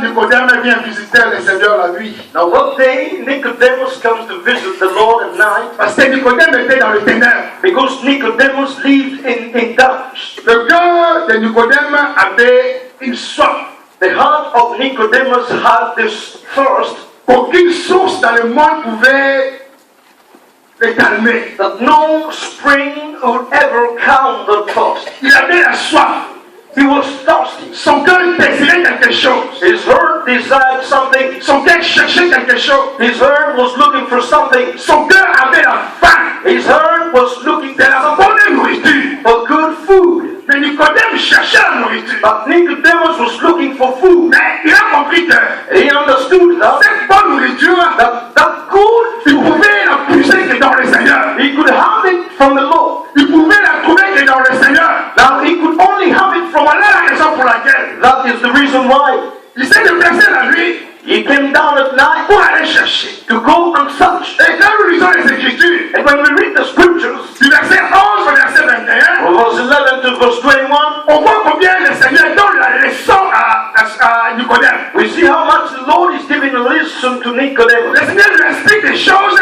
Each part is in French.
Nicodème vient visiter le Seigneur la nuit. Now one day Nicodemus comes to visit the Lord at night. Parce que Nicodème était dans le ténèbres. Because Nicodemus lived in darkness. Le cœur de Nicodème avait une soif. The heart of Nicodemus had this thirst. Aucune source dans le monde pouvait le calmer. That no spring would ever calm the thirst. Il avait la soif. He was thirsty. Son cœur désirait quelque chose. His heart desired something. Son cœur cherchait quelque chose. His heart was looking for something. Son cœur avait la faim. His heart was looking De la bonne nourriture. for good food. Mais Nicodème cherchait la nourriture. But Nicodemus was looking for food. Mais il a compris que He understood that cette bonne nourriture, that good il pouvait la puiser que dans le Seigneur. he could have it from the Lord. Il pouvait la trouver que dans le Seigneur. Now he could only have it from Voilà Allah. la raison pour laquelle That is the reason why il s'est déplacé la nuit he came down at night pour aller chercher. to go and search. Et quand nous lisons les Écritures, And when we read the scriptures, du verset 11 au verset 21, from verse 11 to verse 21, on voit combien le Seigneur donne la leçon à Nicodème. we see how much the Lord is giving a lesson to Le Nicodemus. Seigneur lui explique des choses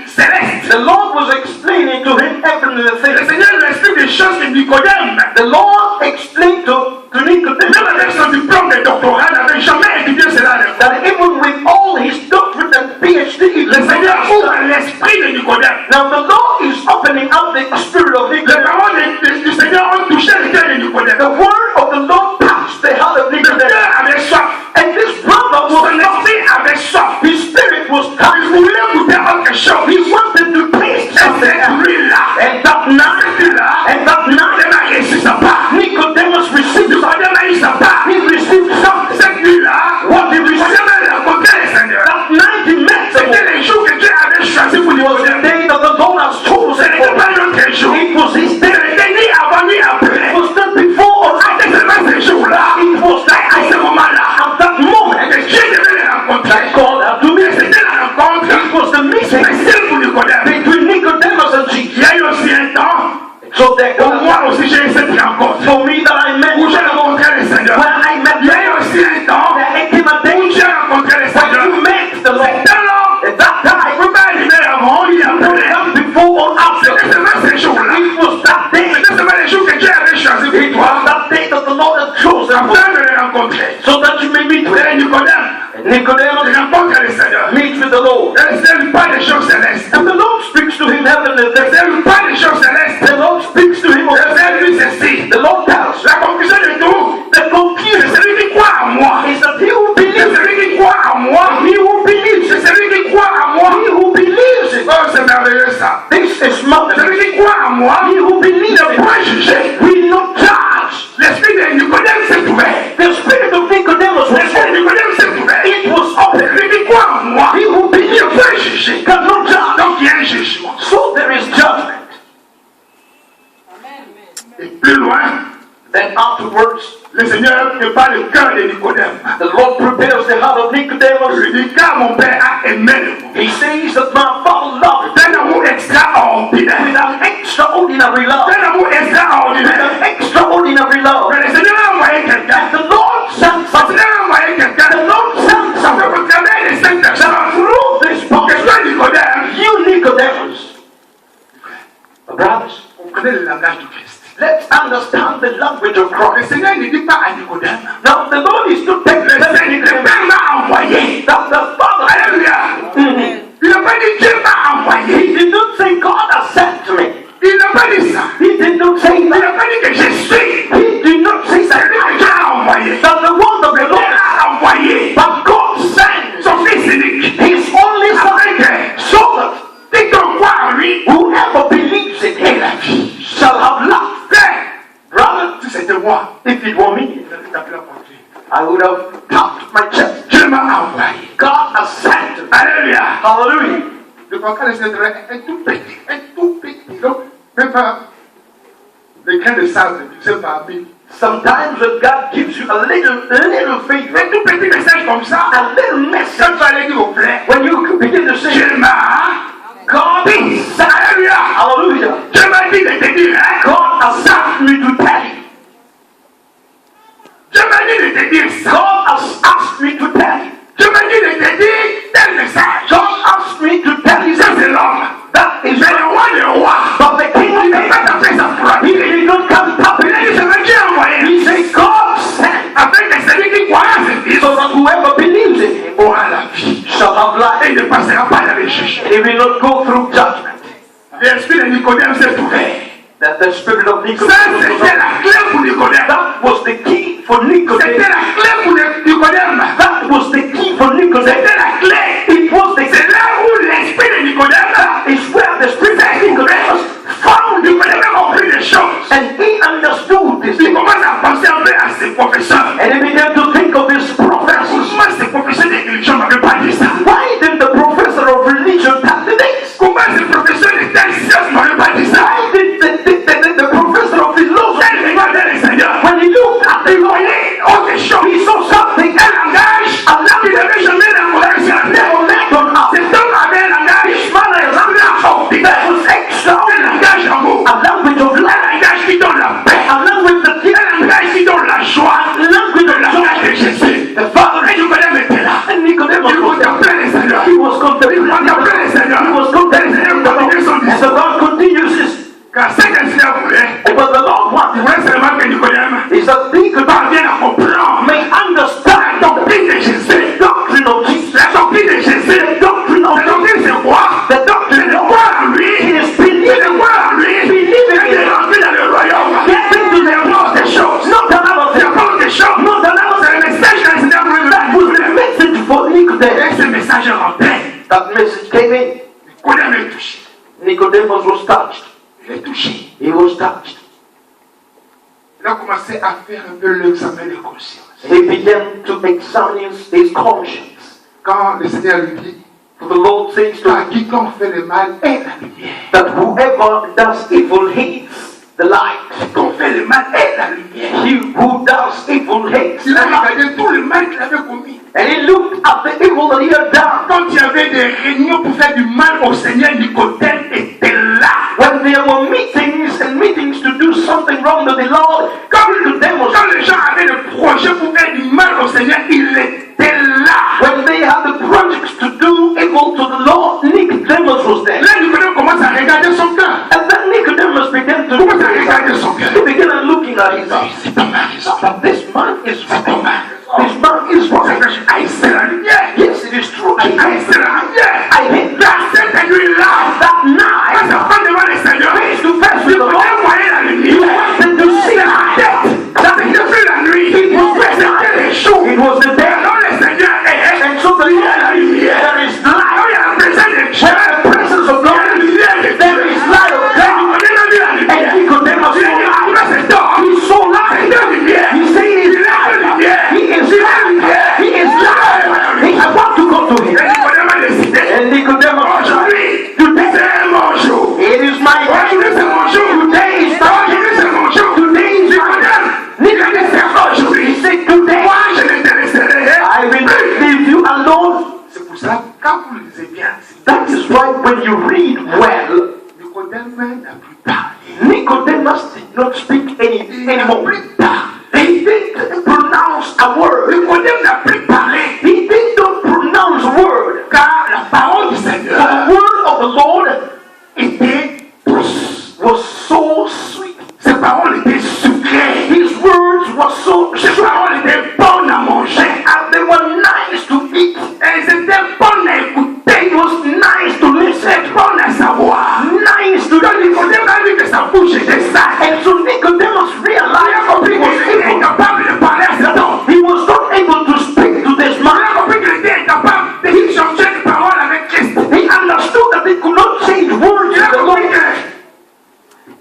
célestes. The Lord was explaining to him heavenly Le things. Seigneur lui explique des choses que Nicodème, The Lord explained to Nicodemus même avec son diplôme de doctorat, n'avait jamais étudié cela. that even with all his doctorate and PhD, he Le Seigneur ouvre l'esprit de Nicodème. now the Lord is opening up the spirit of Les Nicodemus. paroles du Seigneur ont touché le cœur de Nicodème. The word of the Lord touched the heart of Le Nicodemus. cœur avait soif. And this brother Son was not, esprit avait soif. his spirit was Il touched. voulait goûter autre chose. He wanted to taste Et something cette else. nuit-là, And that night, Nicodème a reçu sa part. Nicodemus received something. Nicodème a eu sa part. He received something. Cette nuit-là, What he received, Nicodème a rencontré le Seigneur. that night he met the C'était Lord. les jours que Dieu avait choisi pour It was the Nicodème. day that the Lord has Ce chosen n'était for pas him. un autre jour. It was his Ce day. n'était ni avant ni It après. was not before or after. C'était seulement ce jour-là. It was like À ce moment-là, at that moment que Dieu devait les rencontrer. that God had to meet. C'était la rencontre. It was the meeting Celle pour Nicodème. between Nicodemus and Jesus. Il y a eu aussi un temps So that où moi aussi j'ai eu cette rencontre. for me that I met Où j'ai rencontré le Seigneur. when I met Il y a eu aussi un temps there came a où day j'ai rencontré le when Seigneur. you met the Lord. C'est alors, At that il ne time, peut pas arriver avant ni après. not before or after. C'était seulement ce jour-là. It was that day. C'était seulement les jours que Dieu avait choisi pour It toi. was that day that the Lord had chosen for Afin de les rencontrer. so that you may meet with Et Nicodème, Nicodemus. il rencontre le Seigneur. Meet with the Lord. Et le Seigneur lui parle des choses célestes. And the Lord speaks to him heavenly Le things. Seigneur lui parle des choses célestes. The Lord speaks to him of Le Seigneur lui ceci. the Lord tells. La conclusion de tout, The c'est confusion celui qui croit en moi. is that he who C'est believes, celui qui croit en moi. he who believes, C'est celui qui croit en moi. he who believes it. Oh, c'est merveilleux ça. This is marvelous. Celui qui croit en moi, He who believes ne it point juger. will not judge. L'esprit de Nicodème s'est ouvert. The spirit of Nicodemus was L'esprit de Nicodème s'est ouvert. it was open. Celui qui croit en moi, He who ne believes peut juger. cannot judge. Donc il y a un jugement. So there is judgment. Et plus loin, Then afterwards, le Seigneur prépare le cœur de Nicodème. the Lord prepares the heart of Il Nicodemus. lui dit, car mon Père a aimé le monde. He says that my Father loved D'un amour extraordinaire. with an extraordinary love. D'un amour With extraordinaire. an extraordinary love. Mais le Seigneur a envoyé quelqu'un. The Lord sent Le something. Seigneur a envoyé quelqu'un. The Lord sent Ça something. peut travers les cinq personnes. Through this Pour que book, toi, Nicodème, you Nicodemus, brothers, vous connaissez le langage du Christ. let's understand the language of Le Christ. Seigneur ne dit pas à Nicodème. Now the Lord is to take Le Père m'a envoyé. that the Father. Alléluia. Il n'a pas dit Dieu m'a envoyé. He did not say God has sent me. Il n'a pas dit ça. He did not say Il n'a that. pas dit que je suis. He did not say C'est lui that. que Dieu a envoyé. That the word of the Dieu Lord, a envoyé but God sent son Fils unique. His only Afin Son, que, so that dès qu'on croit en lui, whoever believes in il a Him vie. shall have life. Frère, Brother, si c'était moi, if it were me, il aurait tapé la poitrine. I would have tapped my chest. Dieu m'a envoyé. God has sent me. Alléluia. Hallelujah. Le vocal est un tout petit, un tout petit. Donc, même pas les grains de sable, c'est pas mille. Sometimes when God gives you a little favor, Un tout petit message comme ça, a little message, quand tu allais dire au frère, when you begin to say, Dieu m'a God dit. has sent, Alléluia. hallelujah, Dieu m'a dit de te dire, hein. God has sent me to tell you. Dieu m'a dit de te dire ça. God has asked me to te dire tel message. God asked me to tell you Ça, something. c'est l'homme. That is Mais le roi des rois, but the king. il n'a pas tapé sa frappe. He did not come Il tapping. a dit, c'est vrai qui a envoyé. He said, God sent, Afin que celui qui croit à ses fils so that whoever believes in him aura la vie. shall have Et life. il ne passera pas dans les juges. He will not go through judgment. L'esprit de Nicodème s'est ouvert. That the spirit of Ça, Nicodemus was c'était on. la clé pour Nicodème. That was the key for C'était Nicodemus. la clé pour Nicodème. That was the key for Nicodemus. C'était la clé. It was the C'est là où l'esprit de Nicodème is where the spirit of Nicodemus found him. Nicodème a compris les choses. And he understood this. Il commence à penser un peu à ses professeurs. And he began to think of his professors. Comment ces professeurs de religion n'avaient pas dit ça? Why did the professor of religion tell the this? Comment ces professeurs de telle science n'avaient pas dit ça? Why did the professor of philosophy, Elle regardait le Seigneur. when he looked at the Il Lord, voyait autre chose. he saw something Un langage qu'il n'avait jamais rencontré sur la terre. never met on earth. Cet homme avait un langage extraordinaire. was Un extraordinary. langage d'amour. A language of Un life. langage qui donne la paix. A language that gives Un langage qui donne la joie. a language Le of langage de joy. Jésus. The Father Et Nicodème était là. and Nicodemus Il was there. contemplait le Seigneur. He was contemplating. Il contemplait le Seigneur. He was contemplating the Lord. And the Lord continues this. Car ce que le Seigneur voulait, But the Lord il wanted voulait seulement que Nicodème is that Nicodemus parvienne à comprendre may la understand doctrine de Jésus. the doctrine of Jesus. La doctrine de Jésus. The doctrine of La doctrine, c'est quoi? The C'est doctrine de of croire en lui. is C'est de believing. croire en lui. Believing Et de in rentrer dans le royaume. Get into the Apporte des choses. Not another C'est thing. apporte des choses. Not another C'est thing. le message que le Seigneur voulait That was the donner. message for Nicodemus. Et ce message est rentré. That message came in. Nicodème est touché. Nicodemus was touched. Il est touché. He was touched. Il a commencé à faire un peu l'examen de conscience. He began to examine his conscience. Quand le Seigneur lui dit, For the Lord says to à him quiconque fait le mal est la lumière. that whoever does evil hates the light. Quiconque fait le mal est la lumière. He who does evil hates the Il a light. regardé tout le mal qu'il avait commis. And he looked at the evil that he had done. Quand il y avait des réunions pour faire du mal au Seigneur, Nicodème était là. When there were meetings and meetings to do something wrong to the Lord, Quand les gens avaient le projet pour faire du mal au Seigneur, il était là. when they had the projects to do evil to the Lord, Nicodemus was there. Là, Nicodème commence à regarder son cœur. And then Nicodemus began to Commence à regarder son cœur. he began looking at his eyes. C'est ton mari, ça. But this man is C'est ton wrong. mari. This man is wrong. C'est la lumière. Yes, it is true. I C'est la lumière. hate Dans cette nuit-là, that quand night. ça prend devant le Seigneur, Face to face with the Lord. Nicodème voyait la lumière. And to see C'est la tête. C'était plus la nuit. C'était les jours. it was the day. Alors le Seigneur est. And so Il y a la lumière. there is light. Alors il y a la présence de Dieu. Where the presence of Il y a God la lumière de Dieu. there is light of God. Nicodème a vu la lumière. And Nicodemus Il a dit, ah, mais c'est toi. he saw C'est light. la lumière. He said he is Il a la lumière. He is Il a la lumière. He is light. I want to go to him. Et Nicodème a décidé. And Nicodemus Aujourd'hui, today c'est mon jour. it is my Aujourd'hui, c'est mon jour. Today is my Aujourd'hui, c'est mon jour. Today is my Nicodème, il a dit, c'est aujourd'hui. He said today Moi, je ne te laisserai. I will not leave you alone. C'est pour ça, quand vous lisez bien, That is why when you read well, Nicodème n'a plus parlé. Nicodemus did not speak Il n'a anymore. plus parlé. He didn't pronounce a word. Nicodème n'a plus parlé. He did not pronounce a word. Car la parole du The Seigneur word of the Lord était douce. was so sweet. Ses paroles étaient sucrées. His words were so Ses sweet. paroles étaient bonnes à manger. And they were nice to eat. Elles étaient bonnes à écouter. It was nice to listen. Bonnes à savoir. Nice to Donc listen. Nicodème a vu que sa bouche était sale. And so Nicodemus Il a realized compris he was qu'il était able. incapable de parler à cet homme. He was not able to speak to this Il man. a compris qu'il était incapable de changer de parole avec Christ. He understood that he could not change words Il a to the compris Lord.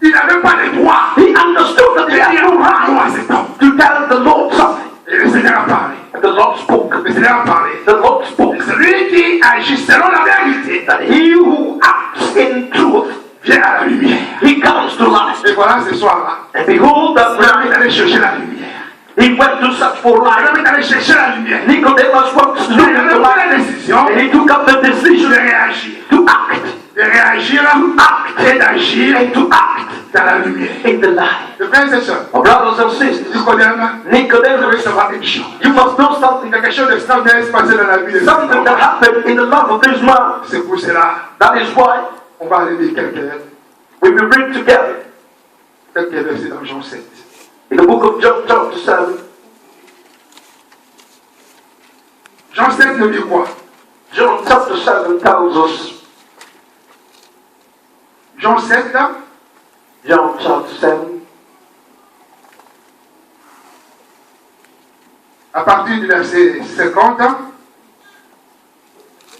qu'il n'avait pas le droit He understood that de he had dire no non right à cet homme. to tell the Lord something. Et le Seigneur a parlé. And the Lord spoke. Le Seigneur a parlé. The Lord spoke. Celui qui agit selon la vérité That he who acts in truth, vient à la lumière. he comes to life. Et voilà ce soir-là. And behold, that Vous night allez chercher la lumière. he went to search for Vous life. allez chercher la lumière. Nicodemus went Il looking avait for pris la life. décision And he took up the de decision réagir. to act. De réagir et d'agir And to act. dans la lumière. in the light. Les frères et sœurs, My brothers and sisters, Nicodème, vous devez Nicodemus, savoir quelque chose. you must know something. Il y a quelque chose d'extraordinaire qui se passe dans la vie de cet Something homme. that happened in the life of this man. C'est pour cela That is why on va aller lire quelques we will read together versets dans Jean 7. in the book of John chapter 7. Jean 7 nous dit quoi? John chapter 7 tells us, Jean 7, John chapter 7, à partir du verset 50,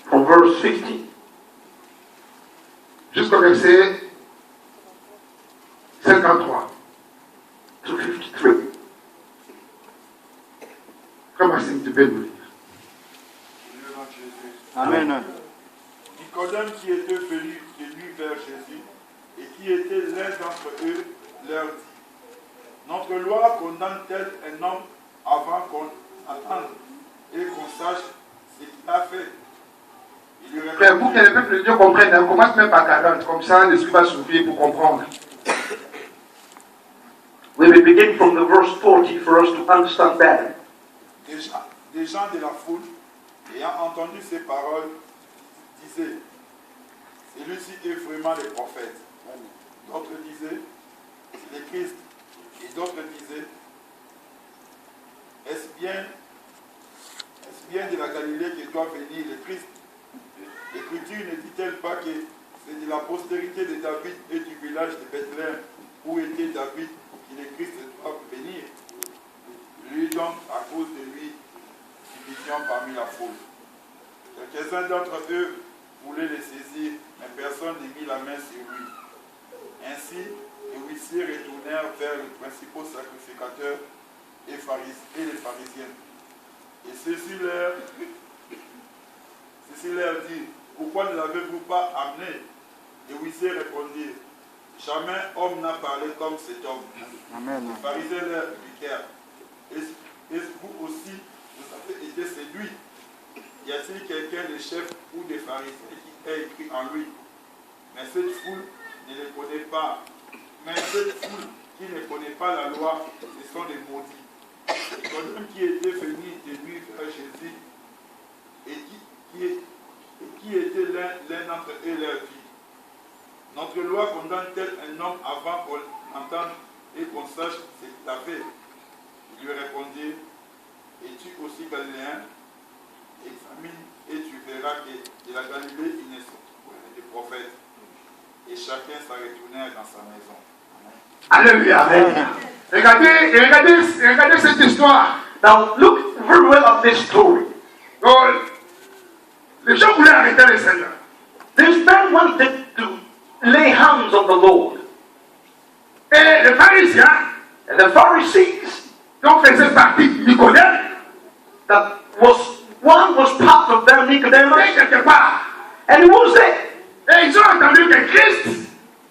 from verse 50 jusqu'au verset 53. to 53. Comment c'est que tu peux nous lire? Amen. Nicodème qui était venu vers Jésus et qui était l'un d'entre eux leur dit: Notre loi condamne-t-elle un homme avant qu'on attende et qu'on sache ce qu'il a fait? Il lui Frère, pour que répondit: le peuple de Dieu comprenne, on commence même par 40, comme ça l'esprit va s'ouvrir pour comprendre. We will begin from the verse 40 for us to understand better. Des gens de la foule, ayant entendu ces paroles, disaient: Celui-ci est vraiment le prophète. D'autres disaient: C'est le Christ. Et d'autres disaient: Est-ce bien de la Galilée que doit venir le Christ? L'Écriture ne dit-elle pas que c'est de la postérité de David et du village de Bethléem où était David que le Christ doit venir? Lui donc, à cause de lui, division parmi la foule. Quelques-uns d'entre eux voulaient le saisir, mais personne ne mit la main sur lui. Ainsi, les huissiers retournèrent vers les principaux sacrificateurs et les pharisiens. Et ceux-ci leur dit: Pourquoi ne l'avez-vous pas amené? Les huissiers répondirent: Jamais homme n'a parlé comme cet homme. Amen. Les pharisiens leur répliquèrent: Est-ce vous aussi, vous avez été séduits? Y a-t-il quelqu'un des chefs ou des pharisiens qui ait écrit en lui? Mais cette foule ne le connaît pas. Mais cette foule qui ne connaît pas la loi, ce sont des maudits. Nicodème qui était venu de nuit vers Jésus et qui était l'un d'entre eux leur dit: Notre loi condamne-t-elle un homme avant qu'on entende et qu'on sache ce qu'il a fait? Il lui répondit: Es-tu aussi galiléen? Examine et tu verras que de la Galilée il ne sont point des prophètes. Et chacun s'en retournait dans sa maison. Alléluia. Regardez cette histoire. Now, look very well at this story. Donc, les gens voulaient arrêter le Seigneur. This man wanted to lay hands on the Lord. Et les pharisiens, And the Pharisees, dont faisait partie Nicodème, that one was part of their étaient Nicodemus, quelque part. and he was there. Et ils ont entendu que Christ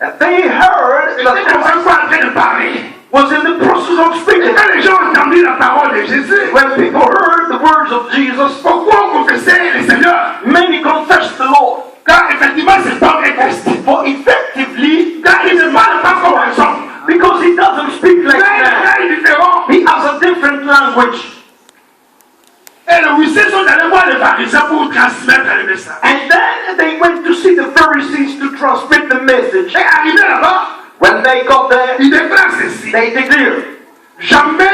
And they heard était that comme ça en train de parler. was in the process of Et speaking. quand les gens ont entendu la parole de Jésus, When people heard the words of Jesus, beaucoup ont confessé le Seigneur. many confessed the Lord. Car effectivement, c'est homme est Christ. For effectively, Car il ne parle pas comme un homme. because he doesn't speak Il like a une man, langue différente. he has a different language. Et les huissiers sont allés voir les pharisiens pour transmettre le message. And then they went to see the Pharisees to transmit the message. Et arrivé là-bas, When they got there, il déclare ceci. they declared, Jamais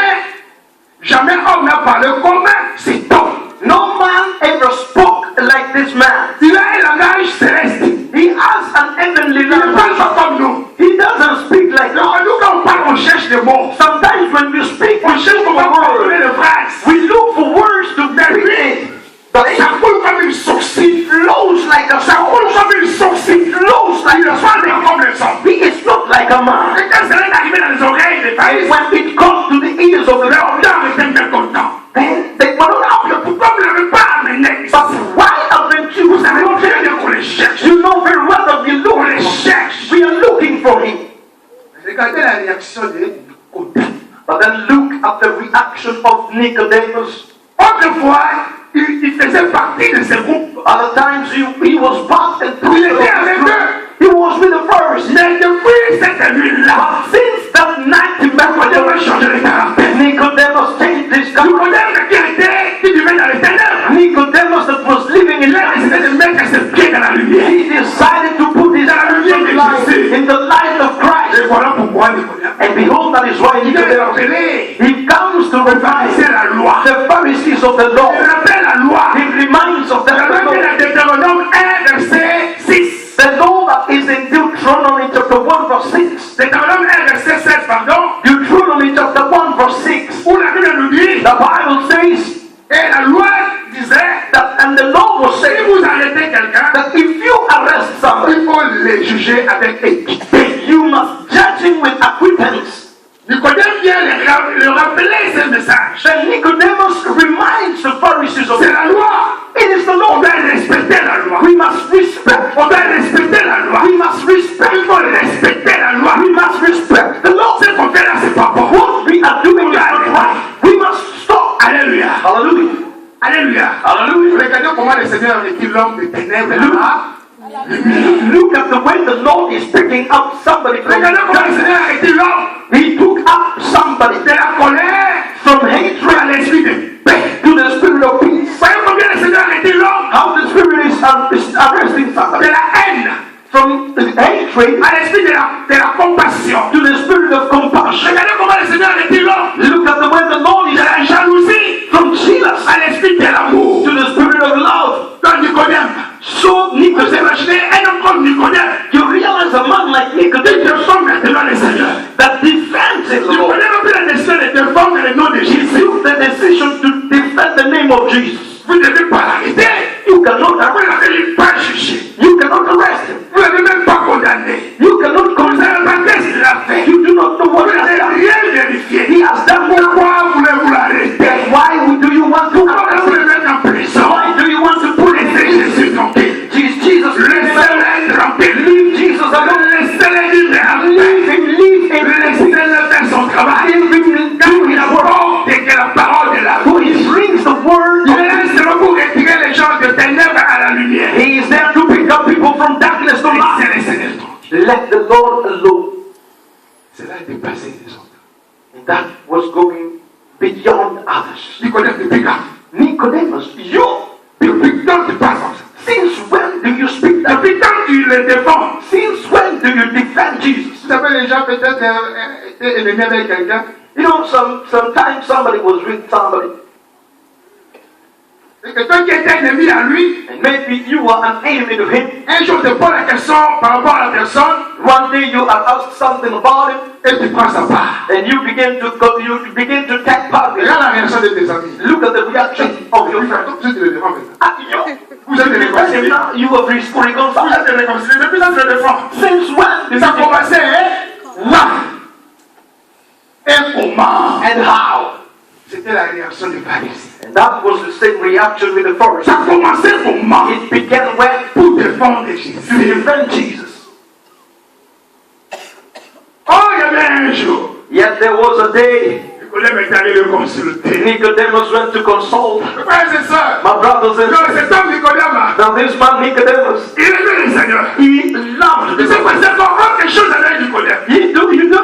homme n'a parlé comme cet homme. no man ever spoke like this man. Il a un langage céleste. He has an heavenly Il ne parle language. pas comme nous. He doesn't speak like Donc, us. nous, quand on parle, on cherche des mots. Sometimes when we speak, On we cherche look comment for formuler words. les phrases. We look for words to Mais speak. lui, But ça coule comme une source. it flows like a Ça coule comme une source. It flows like Il ne a parle pas comme les hommes. He is not like a man. Et quand cela est arrivé dans les oreilles des And pharisiens, when it comes to the ears of the leur Lord, cœur était mécontent. then they were not happy. Pourquoi vous ne l'avez pas amené ici? But why haven't you? Vous savez très bien qu'on les cherche. You know very well that we look On les for him. cherche. We are looking for him. Regardez la réaction de Nicodème. But then look at the reaction of Nicodemus. Autrefois, il faisait partie de ce groupe. Other times he was part and Il était avec eux. He was with the Pharisees. Mais depuis depuis cette nuit-là, Since that night, Nicodème a changé de caractère. Nicodemus changed his character. Nicodème qui vivait dans les ténèbres, Nicodemus that was living in il a décidé de mettre ses pieds dans la lumière. he decided to put his light in the light of Christ. Et voilà pourquoi Nicodème, And behold, that is why il est Nicodemus, appelé he comes to remind c'est la loi. the Pharisees of the Il law. rappelle la loi. He reminds of the Il rappelle law. la Deutéronome 1, verset 6. The law that is in Deuteronomy chapter 1 verse 6. Deutéronome 1, verset 7, pardon. Deuteronomy chapter 1 verse 6. Où la Bible nous dit, The Bible says et la loi disait, that, and the law was si saying vous arrêtez quelqu'un, that if you arrest somebody, il faut les juger avec équité. then you must judge him with acquittance. Nicodème vient le rappeler ce message. Then Nicodemus reminds the Pharisees of C'est la loi. it is the On law. doit respecter la loi. We must respect. On doit respecter la loi. We must respect. Il faut respecter la loi. We must respect the law. Ce qu'on fait là, c'est pas bon. What we are doing is not right. We must stop. Alléluia. Hallelujah. Alléluia. Hallelujah. Regardez comment le Seigneur est l'homme des ténèbres là. Look at the way the Lord is picking up somebody from Regardez comment le Seigneur est l'homme He took up somebody de la colère from hatred à l'esprit de paix. to the spirit of peace. Voyez combien le Seigneur est l'homme How the spirit is arresting de somebody la haine from hatred à l'esprit de la compassion. to the spirit of compassion. Regardez comment le Seigneur est l'homme Look at the way the Lord de is la jalousie from jealous à l'esprit de l'amour. to the spirit of love. Dans Nicodème, So vous Nicodemus, imaginez un homme comme Nicodème you realize a man like qui Nicodemus défend maintenant le Seigneur. that defends the Lord. Nicodème a pris la décision de défendre le nom de He Jésus. took the decision to defend the name of Jesus. Vous ne devez pas l'arrêter. You cannot Vous arrest n'avez pas jugé. You cannot arrest him. Vous n'avez même pas condamné. You cannot Vous ne condemn. savez pas qu'est-ce qu'il a fait. You do not know Vous what he has n'avez done. rien vérifié. He has done what. Pourquoi voulez-vous l'arrêter? Why do you want to Pourquoi arrest voulez-vous him? le mettre en prison? Why do you want to put him Laissez in Jésus tranquille. Jesus? Laissez-le tranquille. Leave Jesus alone. Laissez-le vivre en paix. Leave him. Laissez-le faire son travail. Leave him Quand do il his work. apporte et que la parole de la So vie. he brings the word. Il est là seulement pour retirer les gens de ténèbres à la lumière. He is there to pick up people from darkness to light. Laissez le Seigneur tranquille. Let the Lord alone. Cela a dépassé les autres. And that was going beyond others. Nicodème, depuis quand? Nicodemus, you, Depuis quand tu parles comme ça? since when do you speak that? Depuis quand tu le défends? Since when do you defend Jesus? Vous savez, les gens peut-être étaient ennemis avec quelqu'un. You know, sometimes somebody was with somebody, Et que toi qui étais ennemi à lui, and maybe you were an enemy to him. un jour te pose la question par rapport à la personne One day you are asked something about him, et tu prends sa part. and you begin to take part in Regarde it. la réaction de tes amis. Look at the reaction of your friend. Vous êtes le défends maintenant. Ah, you, Vous êtes le réconcilié. now you have Vous reconciled. êtes le réconcilié. Depuis ça, tu le défends. Since when did Ça a you commencé, hein? Là. Et comment? and how? C'était la réaction des pharisiens. And that was the same reaction with the Pharisees. Ça a commencé comment? It began when Pour défendre to Jésus. defend Jesus. Oh, il y avait un jour. Yet there was a day Nicodème est allé le consulter. Nicodemus went to consult. Frères et sœurs, My brothers and non, sisters, cet homme Nicodème, now this man Nicodemus, il aimait le Seigneur. he loved Il the s'est Lord. passé encore autre chose avec Nicodème.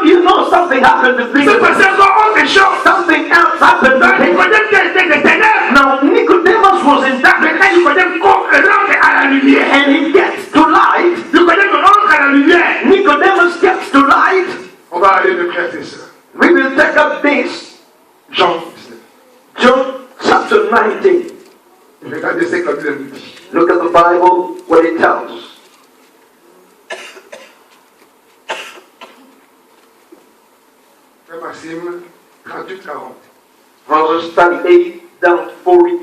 You know something happened to Il s'est Nicodemus. passé encore autre chose. Something else happened to Donc him. Nicodème qui était des ténèbres. Now Nicodemus was in darkness, Maintenant Nicodème rentre à la lumière. and he gets to light. Nicodème rentre à la lumière. Nicodemus gets to light. On va aller de frères et sœurs. We will take up this. Jean 19. John chapter 19. Regardez ce que la Bible nous dit. Look at the Bible, what it tells us. Frère Maxime, 38-40. Verses 38 down to 40.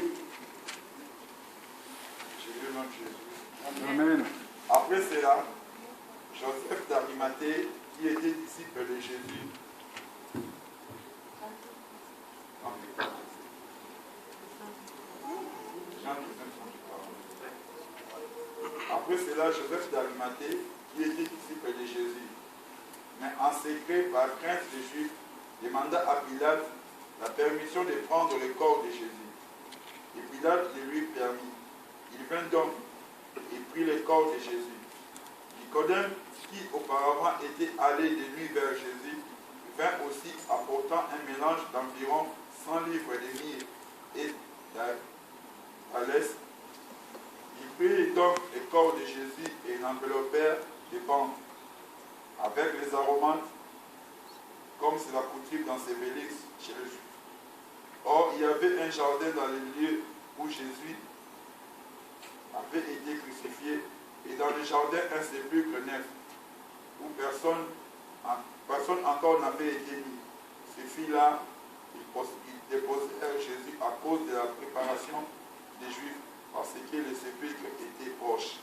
Jésus, nom de Jésus. Amen. Après cela, Joseph d'Arimathée, qui était disciple de Jésus, après cela, Joseph d'Arimathée, qui était disciple de Jésus, mais en secret par crainte des Juifs, demanda à Pilate la permission de prendre le corps de Jésus. Et Pilate le lui permit. Il vint donc et prit le corps de Jésus. Il Nicodème, qui auparavant était allé de nuit vers Jésus, vint aussi apportant un mélange d'environ 100 livres de myrrhe et d'alès. Ils prirent donc le corps de Jésus et l'enveloppèrent de bandes avec les aromates, comme c'est la coutume dans ces Félix chez les Juifs. Or, il y avait un jardin dans le lieu où Jésus avait été crucifié, et dans le jardin un sépulcre neuf, où personne encore n'avait été mis. Ces filles-là, ils déposèrent Jésus à cause de la préparation des Juifs, parce que le sépulcre était proche.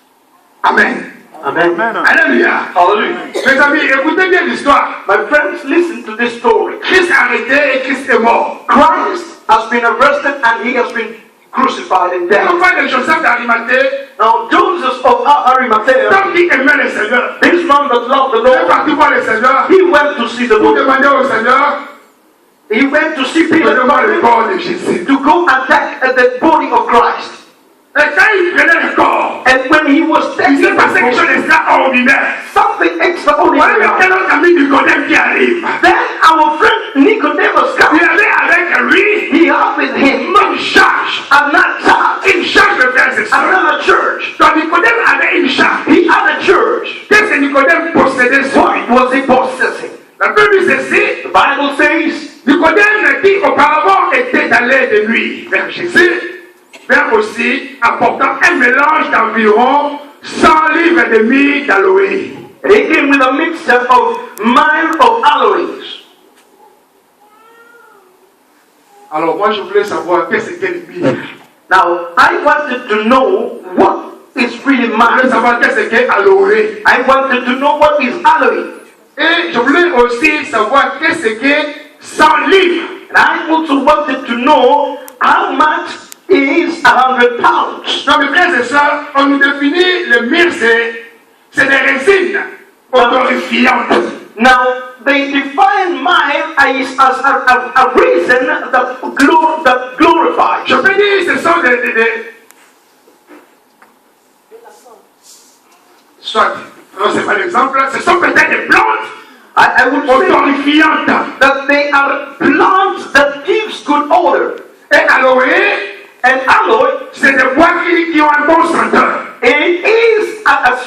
Amen. Amen. Alléluia. Hallelujah. Mes amis, écoutez bien l'histoire. My friends, listen to this story. Christ est arrêté et Christ est mort. Christ has been arrested and he has been crucified and dead. L'enfant de Joseph d'Arimathée, Now, Joseph of Arimathea, tant qu'il aimait le Seigneur, this man that loved the il est Lord, parti voir le Seigneur he went to see the pour Lord. demander au Seigneur He went to see de Peter demander le corps de Jésus. to go attack the body of Christ. Et quand il prenait le corps, And when he was il taking s'est passé quelque chose the d'extraordinaire. something Voilà extraordinary. maintenant notre ami Nicodème qui arrive. Then our friend Nicodemus Il comes. avait avec lui He had with him une charge. another church. Une charge de frères et sœurs. Another church. Donc Nicodème avait une charge. He had a church. Qu'est-ce que Nicodème possédait sur lui? What was he possessing? La Bible dit ceci. The Bible says Nicodème qui auparavant était allé de nuit vers Jésus, vint aussi apportant un mélange d'environ 100 livres et demi d'aloe. he came with a mixture of myrrh of aloes. Alors moi je voulais savoir qu'est-ce qu'elle myrrhe. Now, I wanted to know what is really Je voulais myrrh. savoir qu'est-ce qu'est aloe. I wanted to know what is aloe. Et je voulais aussi savoir qu'est-ce qu'est 100 livres. And I also wanted to know how much is 100 pounds. Donc mes frères et sœurs, on nous définit le myrrhe, c'est des résines odorifiantes. Now, they define myrrh as a reason that glorifies. Je peux dire ce sont soit, non c'est pas l'exemple, ce sont peut-être des plantes I would say odorifiantes. that they are plants that gives good odor. Et aloe, And aloe, c'est des bois qui ont un bon senteur. it is a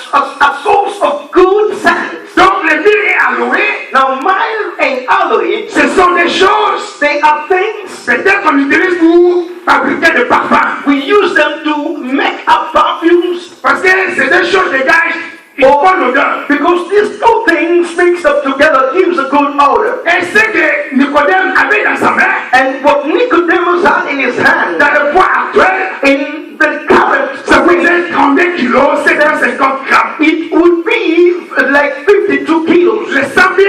source of good scent. Donc le myrrhe et aloe, Now, myrrh and aloe, ce sont des choses they are things peut-être qu'on utilise pour fabriquer des parfums. we use them to make up perfumes. Parce que c'est des choses dégagent une bonne odeur. Because these two things mixed up together gives a good odor. Et ce que Nicodème avait dans sa main, And what Nicodemus had in his hand, dans le poids actuel, in the current ça weight, faisait 32 kilos, 750 grammes. it would be like 52 kilos. Les 100 000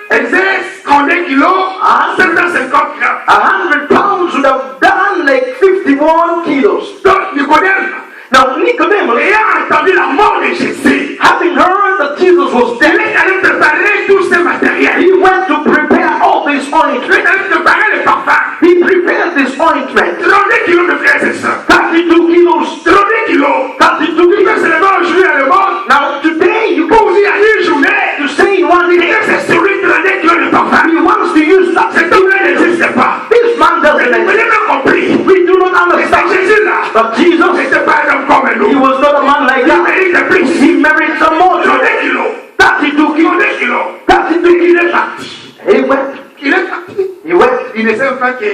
faisaient 32 kilos, 750 grammes. 100 pounds would have done like 51 kilos. Donc Nicodème, Now, Nicodemus, ayant entendu la mort de Jésus, having heard that Jesus was il dead, est allé préparer tout ce matériel. he went to prepare all this Il ointment. est allé préparer le parfum. He prepared this ointment. 32 kilos de frères et sœurs. 32 kilos. 32 kilos. 32 Tu peux kilos. se lever aujourd'hui à le monde. Now, today, you Pour dire à une journée, to say in one il day, c'est celui de 32 kilos de parfum. he wants to use that. Cet homme-là n'existe pas. This man Mais doesn't vous exist. n'avez pas compris. We do not Et c'est understand. Jésus-là. But Jesus, C'était pas un homme comme he nous. was not a man like Il that. mérite plus. He married some more. 32 kilos. 32 kilos. 32 kilos. 32 Il kilos. est parti. He went. Il est parti. He went. Il ne savait pas que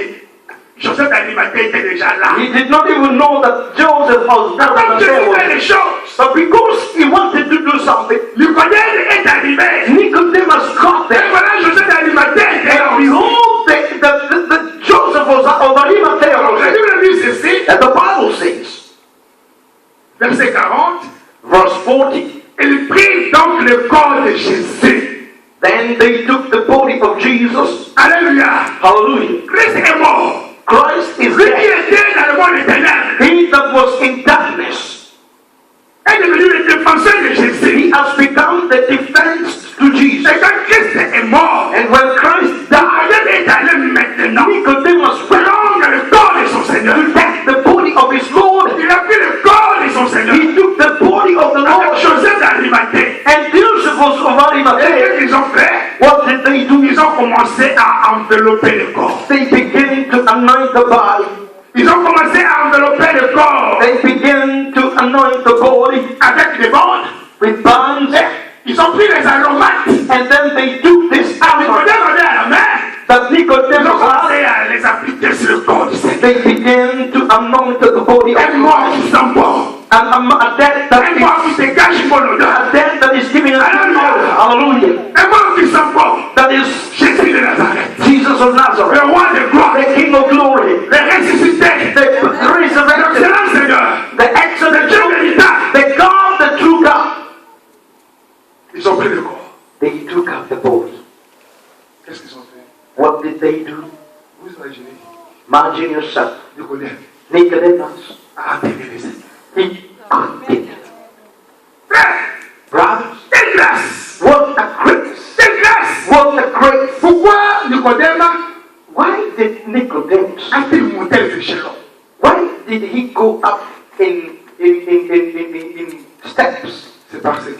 Joseph d'Arimathée était déjà là. He did not even know that Joseph was not Comme Jésus fait there. les choses, But because he wanted to do something, Nicodème est arrivé. Nicodemus got Et there. voilà Joseph d'Arimathée était là And aussi. behold, the Joseph was of Arimathea. Alors, was la there. Bible dit ceci, And the Bible says, verset 40, verse 40, il prit donc le corps de Jésus. then they took the body of Jesus. Alléluia. Hallelujah. Christ est mort. Christ is Lui qui dead. était dans le monde éternel He that was in darkness, est devenu le défenseur de Jésus. he has become the defense to Jesus. Et quand Christ est mort, And when Christ died, Nicodème est allé maintenant Nicodemus went prendre le corps de son Seigneur. to take the body of his Lord. Il a pris le corps de son Seigneur. He took the body of the Avec Lord Joseph d'Arimathée. and commencé à envelopper le corps. They begin to anoint the body. Ils ont commencé à envelopper le corps They begin to anoint the body avec des bandes. with bands. Ils ont pris les aromates. And then they took this Nicodème armor avait à la main. that Ils Nicodemus ont had. commencé à les appliquer sur le corps du Seigneur. They began to anoint the body of Un mort Christ. qui sent bon. And a death that Un mort qui dégage mon odeur. a death that is giving us Hallelujah. hallelujah. Un mort qui sent bon. That is Jésus de Nazareth. Jesus of Le Nazareth, roi de gloire. the King of glory, Le ressuscité. the resurrected, L'excellent Seigneur. the Le excellent Dieu God, véritable. the God, the true God. Ils ont pris le corps. They took up the body. Qu'est-ce qu'ils ont fait? What did they do? Vous imaginez? Imagine yourself. Nicodème Nicodemus, a enterré les ennemis. he did. Frère, Brothers, quelle grâce! what a grace! Quelle grâce! What a grace! Pourquoi Nicodème Why did Nicodemus? a-t-il monté les échelons? Why did he go up in steps? C'est parce que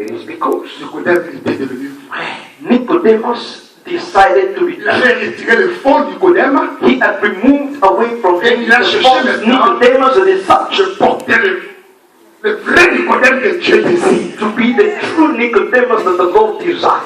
It is because Nicodème était devenu vrai. Nicodemus decided to be. Il avait retiré le faux Nicodème. He had removed away from him Il a the cherché false maintenant. Nicodemus and his such Je portais le vrai Nicodème que Dieu désire. to be the true Nicodemus that the Lord desired.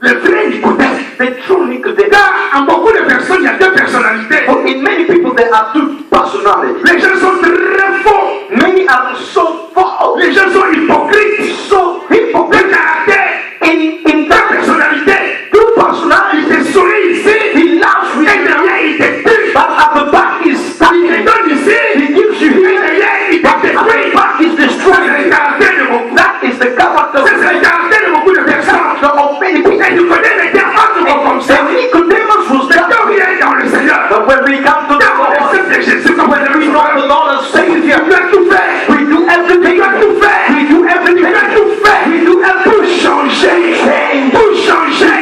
Le vrai Nicodème. The true Nicodemus. Car en beaucoup de personnes, il y a deux personnalités. For in many people there are two personalities. Les gens sont très faux. Many are so false, Les gens sont hypocrites. so hypocrite. Le caractère, In la that personnalité. two Il personalities, te sourit ici. he laughs with Et you, derrière, il te tue. but at the back he's Il te stabbing. donne ici. He gives you Et here, derrière, il te but at the détruit. back he's Ça, c'est destroying. le caractère de beaucoup. That is the character Ça, c'est le caractère de beaucoup de personnes. of many people. Et Nicodème était entre comme ça. And Nicodemus was Mais there. quand vient dans le Seigneur, But when we come to the quand on Lord, accepte Jésus comme when we know the Lord as Savior, tu as tout fait. we do everything. Tu as tout fait. We do everything. Tu as tout fait. We do Pour everything. changer. Pour changer.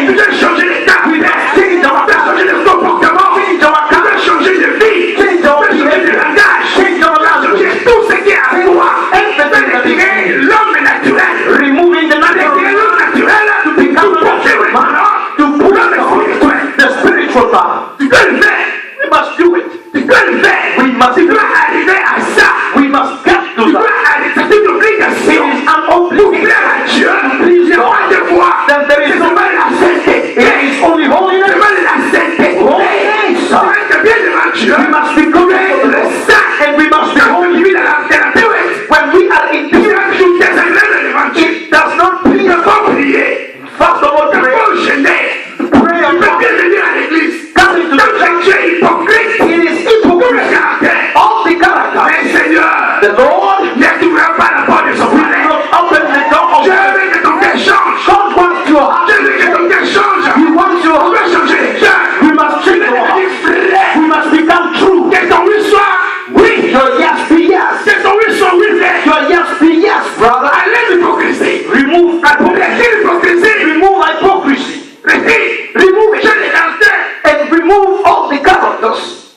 Tu dois changer l'état. Tu dois changer de comportement. Tu dois changer de vie. Tu dois changer de langage. Tu dois changer tout ce qui est à toi. Tu dois retirer l'homme naturel. Removing the Retirer natural l'homme naturel. to become Pour porter the maintenant to put l'homme spirituel. the spiritual man. Tu dois le faire. We must do it. Tu dois le faire. We must Tu do dois it. arriver à ça. We must get to Tu dois that. arriver. C'est une It obligation. is an Pour obligation. plaire à Dieu, Please il n'y a God. pas de voie. Then there is C'est no seulement la sainteté. It is only C'est holiness. seulement la sainteté. Holiness. Tu dois être bien devant Dieu. We must be committed to Le the saint. and we must be Quand tu holy. vis dans la purée, When we are in tu purity, as tout désagréable devant Dieu. it does not Tu please ne us. peux pas prier. First of all, Tu ne peux pray. pas gêner. Pray Tu and peux pray. bien venir à l'église. Come into the Donc church. tu es hypocrite. It is Pour le hypocrisy. caractère. All the character. Mais Seigneur, The Lord ne t'ouvre pas la porte de son will palais. not open the door of Je veux que ton cœur change. God wants your heart. Je veux que ton cœur change. He wants your On heart. doit changer les cœurs. We must change our heart. We must become true. Que ton oui soit oui. Your yes be yes. Que ton oui soit oui fait. Your yes be yes, brother. Allez l'hypocrisie. Remove Laissez l'hypocrisie. remove hypocrisy. Laissez. Remove it. Change les caractères. And remove all the characters.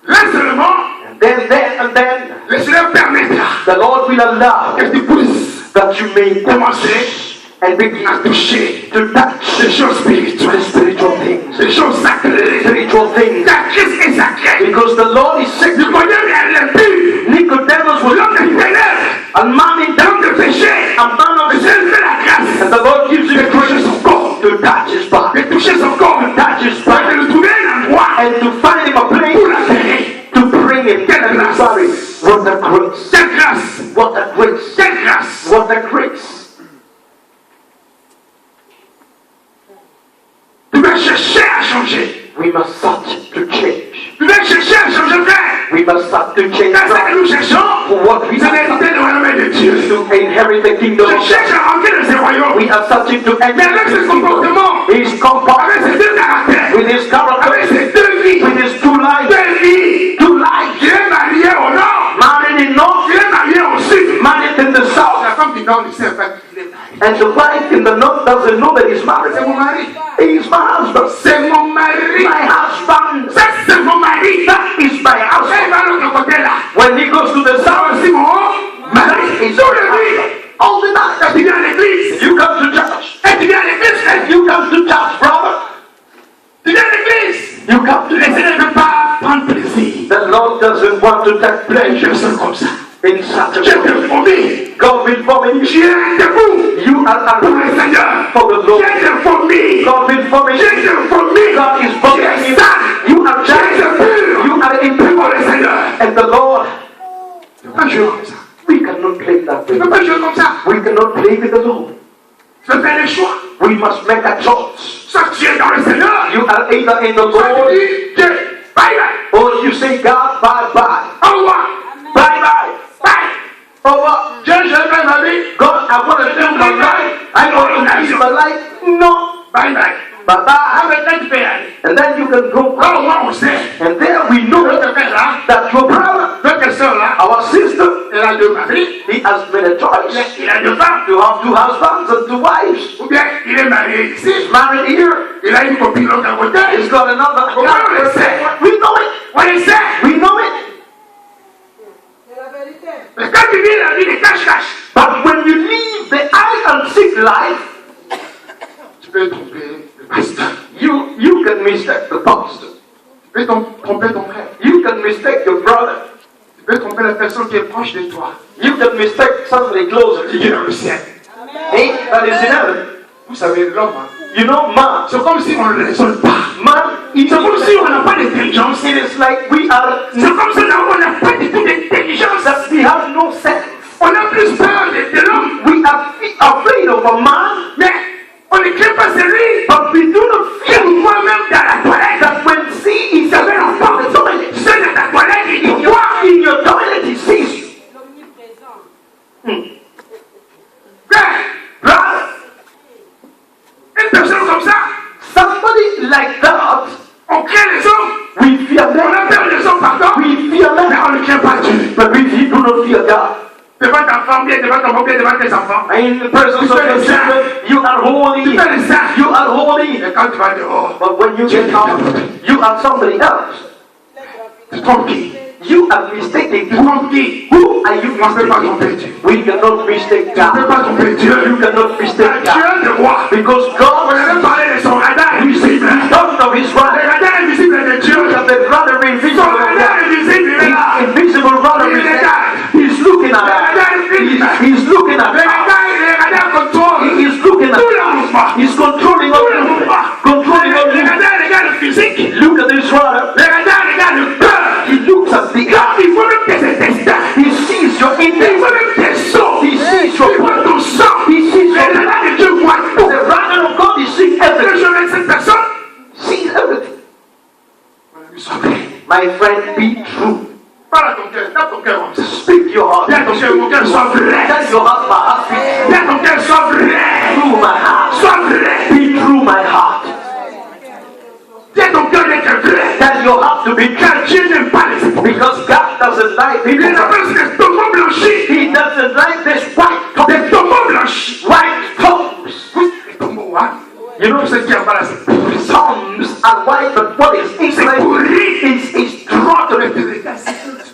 Là seulement, And then le Seigneur permettra the Lord will allow que tu puisses that you may commencer and begin à toucher to touch des choses the spirituelles, spiritual things. des choses sacrées. Spiritual things. Ta Christ est sacré. Because the Lord is sick. Nicodème est impur. Nicodemus was L'homme de ténèbres. a man in L'homme darkness. de péché. A man of Le sin. Seigneur fait la grâce And the Lord gives you de the toucher grace son corps. to touch his body. De toucher son corps. Touch his De body. lui trouver un endroit And to find him a pour place l'enterrer. to bring him. Quelle grâce. Sorry. What a grace. Quelle grâce. What a grace. Quelle grâce. What a grace. Tu dois chercher à changer. We must start to change. Tu dois chercher à changer, frère. We must start to change. Dans ce que nous cherchons, For what we c'est are d'hériter le royaume de Dieu. to inherit the kingdom Je of God. cherche à rentrer dans ce royaume. We are starting to Mais enter avec the ce kingdom. comportement, His compound avec ces deux caractères, with his avec character, ces deux vies, with his two lives, deux vies. two lives, Tu es marié au nord, married in north, tu es marié au sud. married in the south, La femme du nord ne sait pas qu'il est marié. and the wife in the north doesn't know that he's married. C'est mon mari. He's my husband. C'est mon mari. My husband. Ça, c'est mon mari. That is my Quand il husband. va à l'autre côté là, When he goes to the ça south, aussi mon that mari. is Tout my le vie. husband. All the Quand night. tu viens à l'église, You come to church. et tu viens à l'église, You come to church, brother. want to take pleasure Personne comme ça. in such a J'ai way. été formé. God will form in you. J'ai été debout. You are Pour le alive Seigneur. for the Lord. J'ai été formé. God will form in J'ai you. été formé. God is forming J'ai you. ça. You are J'ai été just. pur. You are Pour impure. le Seigneur. And the Lord, Tu peux pas jouer comme ça. we cannot play that Tu way. peux pas jouer comme ça. We cannot play with the Lord. Tu peux faire les choix. We must make a choice. Soit tu es dans le Seigneur. You are either in the Soit tu Lord dis Dieu. Bye bye. or you say, God, bye bye. Au revoir. Bye bye. Bye. Over. Dieu, je vais ma vie. God, I want to live my life. I want to live my life. No. Bye bye. Bye bye. Maintenant, tu peux y aller. And then you can go. Là, au moins, on sait. And there we know Notre frère là, that your brother, notre soeur là, our sister, il a deux maris. he has made a choice Il a deux femmes. to have 2 husbands and 2 wives. Ou bien, il est marié ici. He's married here. Il a une copine l'autre côté. He's got another. Comment on le sait? We know it. On le sait. We know it. C'est la vérité. Mais quand tu vis la vie de cache-cache, But when you live the hide and seek life, tu peux tromper le pasteur. you can mistake the pastor. Tu peux tromper ton frère. You can mistake your brother. Tu peux tromper la personne qui est proche de toi. You can mistake somebody closer to Qui est you. dans le ciel. Hey, that is in heaven. Vous savez, l'homme, hein, You know, man. c'est comme si on ne le raisonne pas. Man, C'est comme si on n'a pas d'intelligence. it is like we are. C'est comme si on n'a pas du tout d'intelligence. That we have no sense. On a plus peur de l'homme. We are afraid of a man, Mais on ne craint pas celui but we do not qui fear nous voit même dans la toilette. that when see is Ça fait l'enfant de toilette. Seul dans ta toilette, il te voit. in your toilet, he sees you. L'omniprésent. Frère, Brother, une personne comme ça, somebody like that, on craint les hommes. we fear On a them. peur des hommes, pardon. We fear Mais them, on ne craint pas Dieu. but we do not fear God. Devant ta femme, bien devant ton mari, bien devant tes enfants. In the presence of your children, you are holy. Tu fais le saint. You are holy. Et quand tu vas dehors, But when you get out, you are somebody else. tu trompes qui? You are mistaken. Tu trompes qui? Who are you On ne peut pas mistaken? tromper Dieu. We cannot mistake On ne peut God. pas tromper Dieu. You cannot mistake Dieu God. te voit. Because On God avait parlé de son radar invisible. talked of His Le right. radar invisible de Dieu. That the brother Son invisible of radar God. invisible, il est là. His invisible brother is there. He's looking at us. He's looking at Le us. radar contrôle. He is looking at Tout le us. mouvement. He's controlling Tout us. le mouvement. Controlling Le us. radar regarde le physique. Look at this brother. Le radar regarde le cœur. He looks at the Quand il faut même tes intestins. He sees your Il index. faut même tes os. He sees Il your voit ton sang. He sees Le your radar de Dieu voit tout. The brother of God is seeing Que everything. je vais cette personne. Sees everything. Sois vrai. My friend, be true. Parle à ton cœur. Tape ton cœur comme ça. Speak your heart. Viens ton cœur, mon cœur, sois vrai. Tell your heart, my heart beats Viens ton cœur, sois vrai. through my heart. Sois vrai. Be through my heart. Viens ton cœur d'être vrai. Tell your heart to be true. Car Dieu n'aime pas les hypocrites. Because God doesn't like Il people. appelle des tombeaux blanchis. He doesn't like this white top, Des tombeaux blanchis. white tops. Oui, les tombeaux, hein. You know, Tout ce qui est en bas là, c'est pourri. tombs are white, but what is C'est inside pourri. is rotten.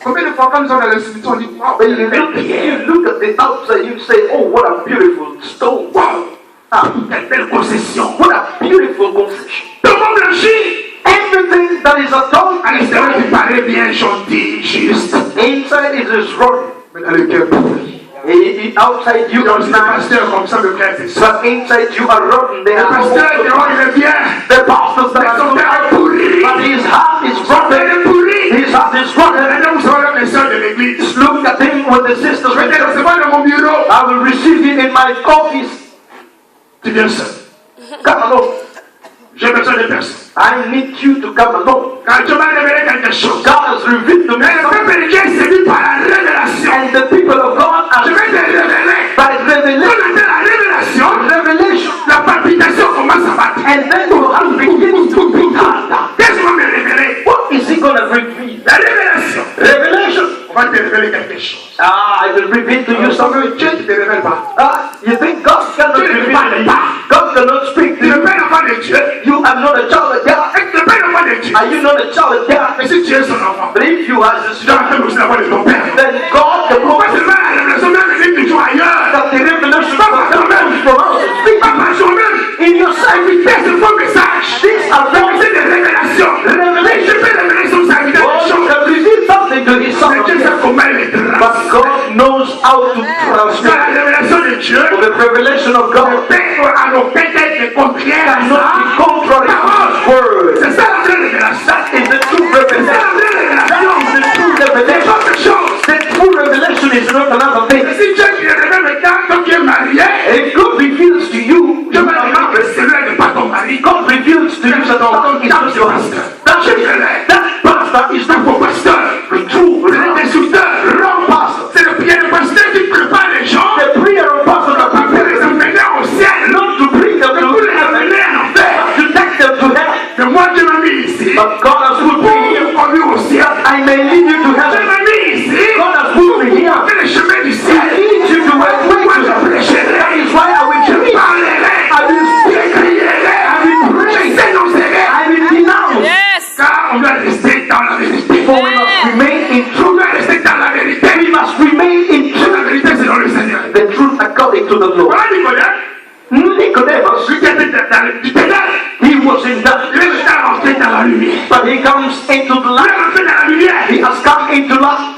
Combien de fois quand nous sommes dans le cimetière, on dit waouh, When you look at the outside, you say, oh, what a beautiful stone. waouh, Ah, quelle belle concession. what a beautiful concession. Tombeau blanchi. Everything that is a stone, À l'extérieur, il paraît bien gentil, juste. inside it is rotten. Mais dans le cœur pourri. Outside Il you y a are aussi des nice, pasteurs comme ça, mes frères et sœurs. but inside you are rotten. They Les are pasteurs, also il est bien. the pastors that Mais are son so cœur est out, pourri. but his heart is Son cœur est rotten. pourri. His heart is rotten. Maintenant, vous savez avec les sœurs de l'église. Look at him with the sisters. Je vais te recevoir dans mon bureau. I will receive you in my office. Tu viens seul. Come alone. J'ai besoin de personne. I need you to come alone. Quand Dieu m'a révélé quelque chose, God has revealed to me mais le something, peuple de Dieu est séduit par la révélation. and the people of God Je are vais te révéler. by Quand revelation. on a la révélation, Revelation. la palpitation commence à battre. And then your heart begins to beat harder. Qu'est-ce qu'on va me révéler? What is he going to reveal? La révélation. Revelation. On va te révéler quelque chose. Ah, I will reveal to you Nous something. sommes Dieu qui ne te révèle pas. Ah, you think God cannot Dieu ne reveal parle to you? pas. God cannot speak to Tu ne you. pas l'enfant de Dieu. You are not a child of God. Et tu ne pas l'enfant de Dieu. Are you not a child of God? Mais si tu es son enfant, But if you are the tu dois son, faire aussi la voix de ton père. then God, the Pourquoi prophet, seulement la révélation même venir toujours ailleurs? that the revelation comes from us. Speak Pas par jour-même. in your sight. Vitesse de faux message. These are C'est wrong. des révélations. Mais je peux révéler son serviteur Oh, des you choses. can reveal something to his son. Mais But God knows how to Dans transmit. la révélation de Dieu, For the revelation of le God Père a nos peut-être contraire à cannot be ça. contrary to His word. C'est ça la vraie révélation. That is the true C'est ça revelation. la vraie That révélation. is the true C'est revelation. autre chose. The true revelation is not another thing. Et si Dieu qui est révèle maintenant, quand tu es marié, If God reveals to you, Dieu va dire que celui-là n'est pas ton mari. God reveals to you that God is not your husband. Dans ce cas-là, That pastor is not pour pasteur, the true le instructeur, wrong pastor. c'est le pasteur qui prépare les gens The prayer of pastor that pour les prepares amener au ciel, not to bring them mais to pour les heaven, amener en enfer. to take them to heaven. Mais moi, Dieu m'a mis ici But God has put pour me here me conduire au ciel. that I may lead you to Dieu heaven. m'a mis ici God has put me here pour faire le chemin du to ciel. lead you to where Moi, way je to. prêcherai, That is why I will je preach. parlerai, I will je speak. crierai, I will pray. je dénoncerai. I will denounce. Yes. Car on doit rester dans la vérité. For we must remain in On truth. doit rester dans la vérité. We must remain in La truth. vérité selon le Seigneur. The truth according to the Lord. Voilà Nicodème, Nicodemus, celui qui était dans le ténèbre, he was in darkness, il est rentré dans la lumière. but he comes into the Il light. est rentré dans la lumière. He has come into light.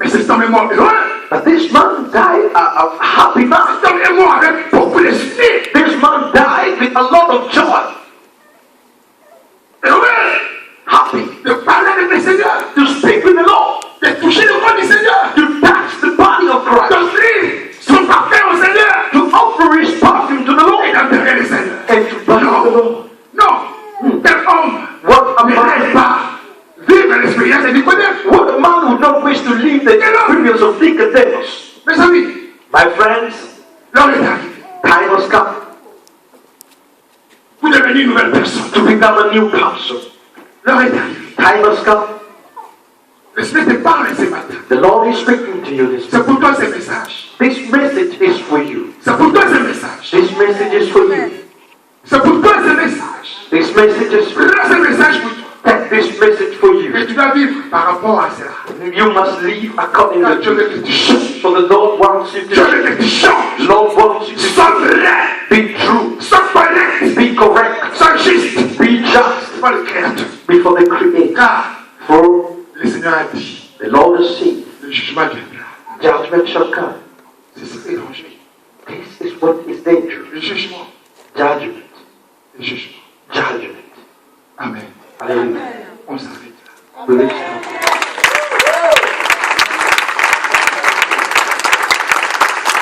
Mais cet homme est mort heureux. But this man died a happy man. Cet homme est mort avec beaucoup d'esprit. This man died with a lot of joy, Heureux happy de parler avec le Seigneur, to speak with the Lord, de toucher le corps du Seigneur, to touch the body of Christ, d'offrir son parfum au Seigneur to offer his perfume to the et Lord, d'enterrer le Seigneur. and to bury the Lord. Non, tel homme What a ne man! rêve pas vivre l'expérience de Nicodème. What a man would not wish to live the experience of Nicodemus. Mes amis, My friends, l'heure est arrivée time has come pour devenir une nouvelle personne. to become a new person. L'heure est arrivée. Time has come. L'Esprit te parle ce matin. The Lord is speaking to you this C'est morning. pour toi ce message. This message is for you. C'est pour toi ce message. This message is for you. C'est pour toi ce message. This message is for you. Là, ce message pour toi. Take this message for you. Et tu dois vivre par rapport à cela. You must live according Car to Dieu veut it. que tu changes. For the Lord wants you Dieu to veut que tu changes. Lord wants you to Sois vrai. be true, Sois honnête. be correct, Sois juste. be just Sois le Créateur. before the Creator. Car For le Seigneur a dit, the Lord has said, le jugement viendra. judgment shall come. C'est ce qui est dangereux. This is what is dangerous. Le jugement. Judgment.